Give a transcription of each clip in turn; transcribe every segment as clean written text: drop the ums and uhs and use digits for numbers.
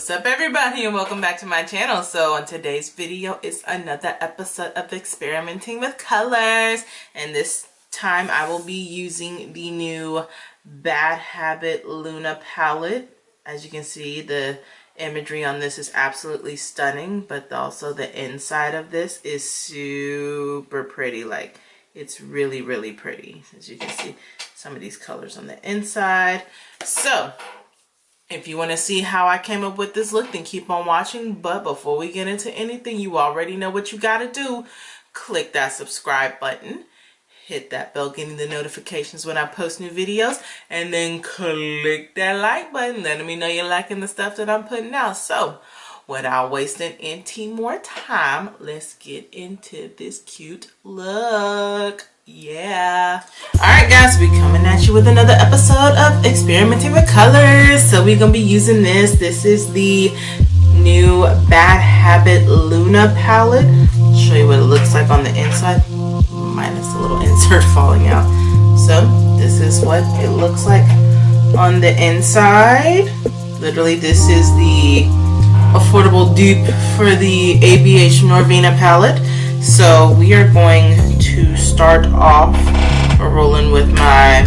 What's up everybody and welcome back to my channel. So on today's video is another episode of experimenting with colors, and this time I will be using the new Bad Habit Luna palette. As you can see, the imagery on this is absolutely stunning, but also the inside of this is super pretty. Like, it's really pretty. As you can see, some of these colors on the inside. So if you want to see how I came up with this look, then keep on watching. But before we get into anything, you already know what you got to do. Click that subscribe button. Hit that bell, getting the notifications when I post new videos. And then click that like button, letting me know you're liking the stuff that I'm putting out. So without wasting any more time, let's get into this cute look. Yeah. Alright guys, we're coming at you with another episode of experimenting with colors. So we're gonna be using this. This is the new Bad Habit Luna palette. I'll show you what it looks like on the inside, minus a little insert falling out. So this is what it looks like on the inside. Literally, this is the affordable dupe for the ABH Norvina palette. So we are going to start off rolling with my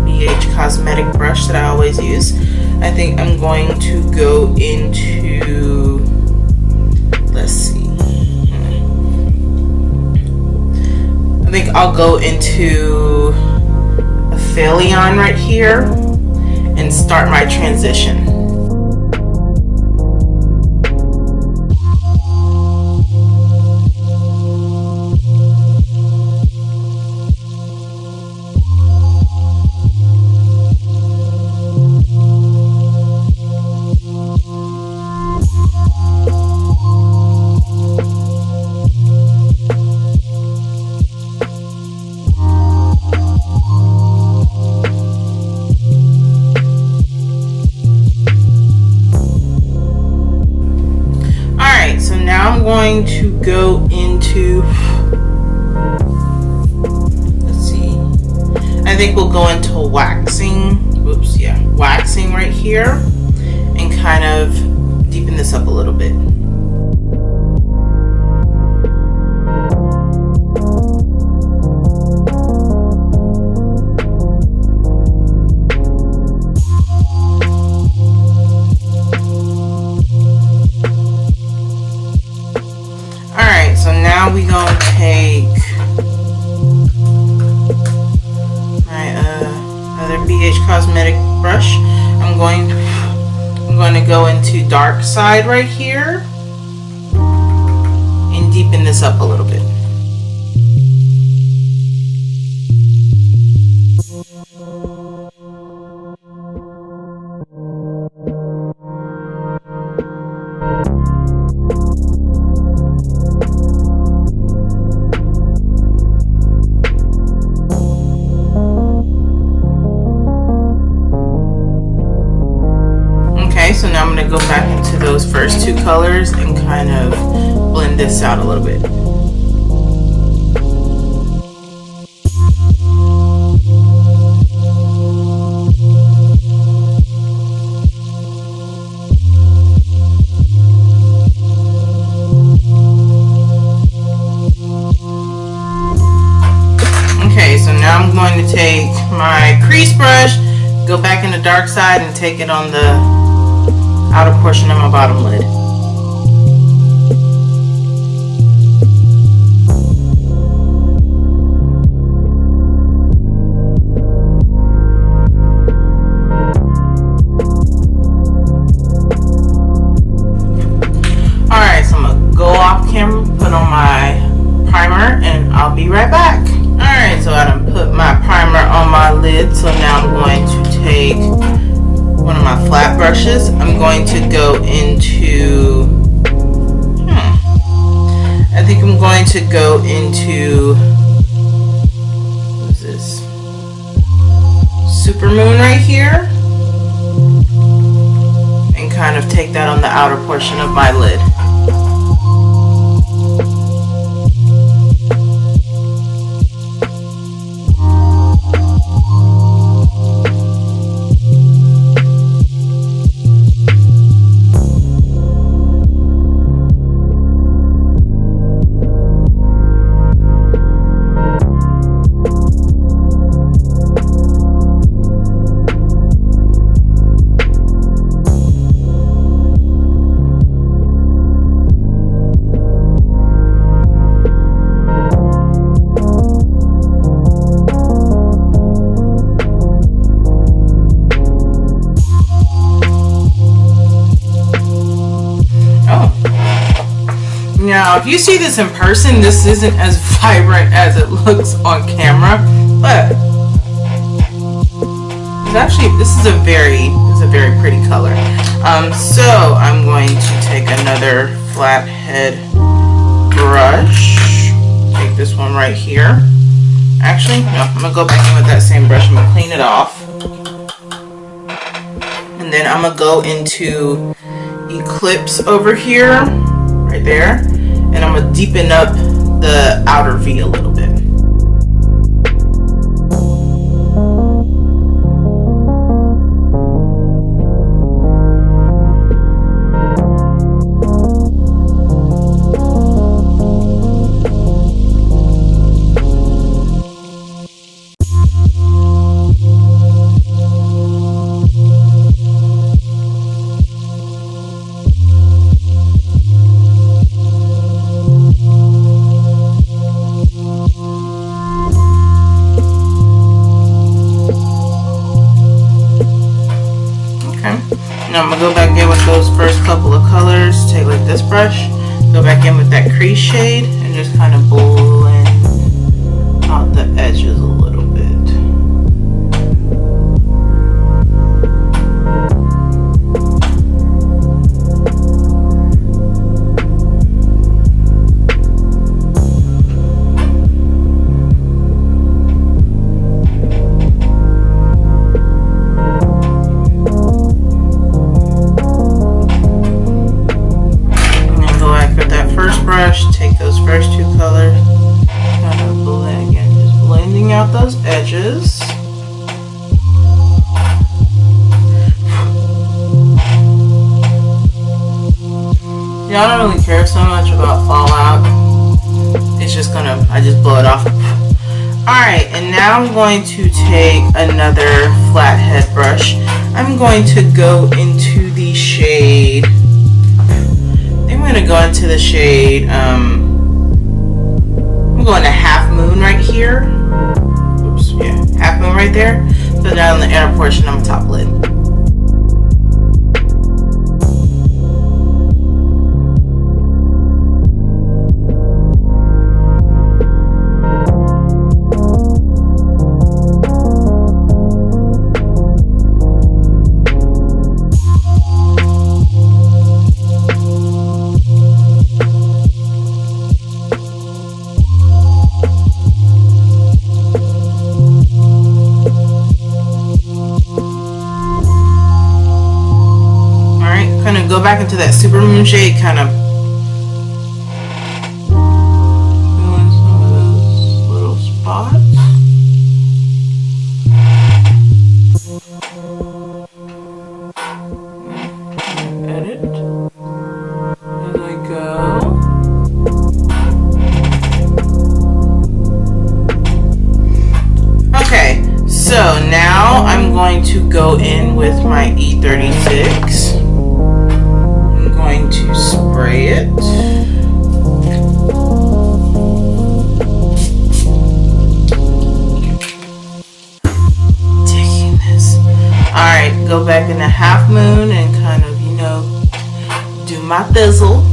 BH Cosmetic brush that I always use. I think I'm going to go into, let's see, I think I'll go into a Phthalion right here and start my transition. Going to go into, let's see, I think we'll go into waxing, waxing right here, and kind of deepen this up a little bit. Now we're going to take my other BH Cosmetic brush. I'm going to go into Dark Side right here and deepen this up a little bit. So now I'm going to go back into those first two colors and kind of blend this out a little bit. Okay, so now I'm going to take my crease brush, go back into Dark Side and take it on the outer portion of my bottom lid. Alright, so I'm going to go off camera, put on my primer, and I'll be right back. Alright, so I done put my primer on my lid, so now I'm going to take one of my flat brushes. I'm going to go into, I think I'm going to go into, what is this? Supermoon right here, and kind of take that on the outer portion of my lid. if you see this in person, this isn't as vibrant as it looks on camera, but it's actually, this is a very pretty color. So I'm going to take another flathead brush, take this one right here. Actually, no, I'm gonna go back in with that same brush. I'm gonna clean it off, and then I'm gonna go into Eclipse over here, right there, and I'm gonna deepen up the outer V a little bit. Now I'm going to go back in with those first couple of colors, take like this brush, go back in with that crease shade, and just kind of blend out the edges a little bit. Take those first two colors, kind of blend again, just blending out those edges. Yeah, I don't really care so much about fallout. It's just gonna, I just blow it off. Alright, and now I'm going to take another flathead brush. I'm going to go into the shade, I'm going to go into the shade, I'm going to Half Moon right here. Oops, yeah, Half Moon right there. Put that on the inner portion of my top lid. Go back into that super moon shade, kind of fill in some of those little spots. Edit. There we go. Okay, so now I'm going to go in with my E36. Going to spray it. Taking this. Alright, go back in the Half Moon and kind of, you know, do my thizzle.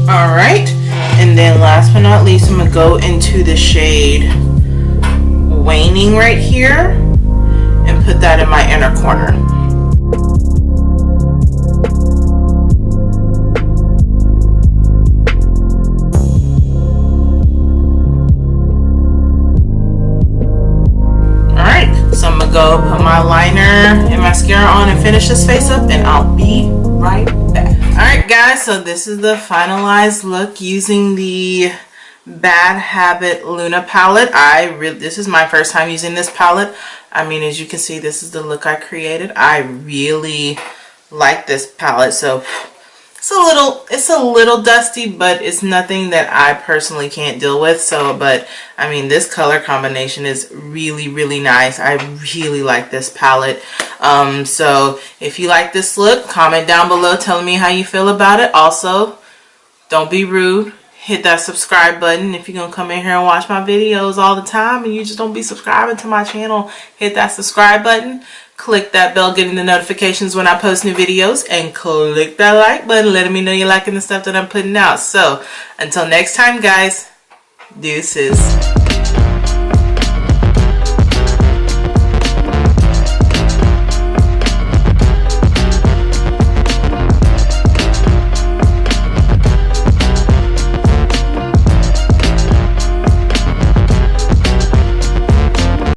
Alright, and then last but not least, I'm going to go into the shade Waning right here and put that in my inner corner. Alright, so I'm going to go put my liner and mascara on and finish this face up, and I'll be right back. Alright guys, so this is the finalized look using the Bad Habit Luna palette. This is my first time using this palette. I mean, as you can see, this is the look I created. I really like this palette. So it's a little dusty, but it's nothing that I personally can't deal with. So, but I mean, this color combination is really, really nice. I really like this palette. So if you like this look, comment down below telling me how you feel about it. Also, don't be rude. Hit that subscribe button. If you're gonna come in here and watch my videos all the time and you just don't be subscribing to my channel, hit that subscribe button. Click that bell, getting the notifications when I post new videos, and click that like button, letting me know you're liking the stuff that I'm putting out. So until next time, guys, deuces.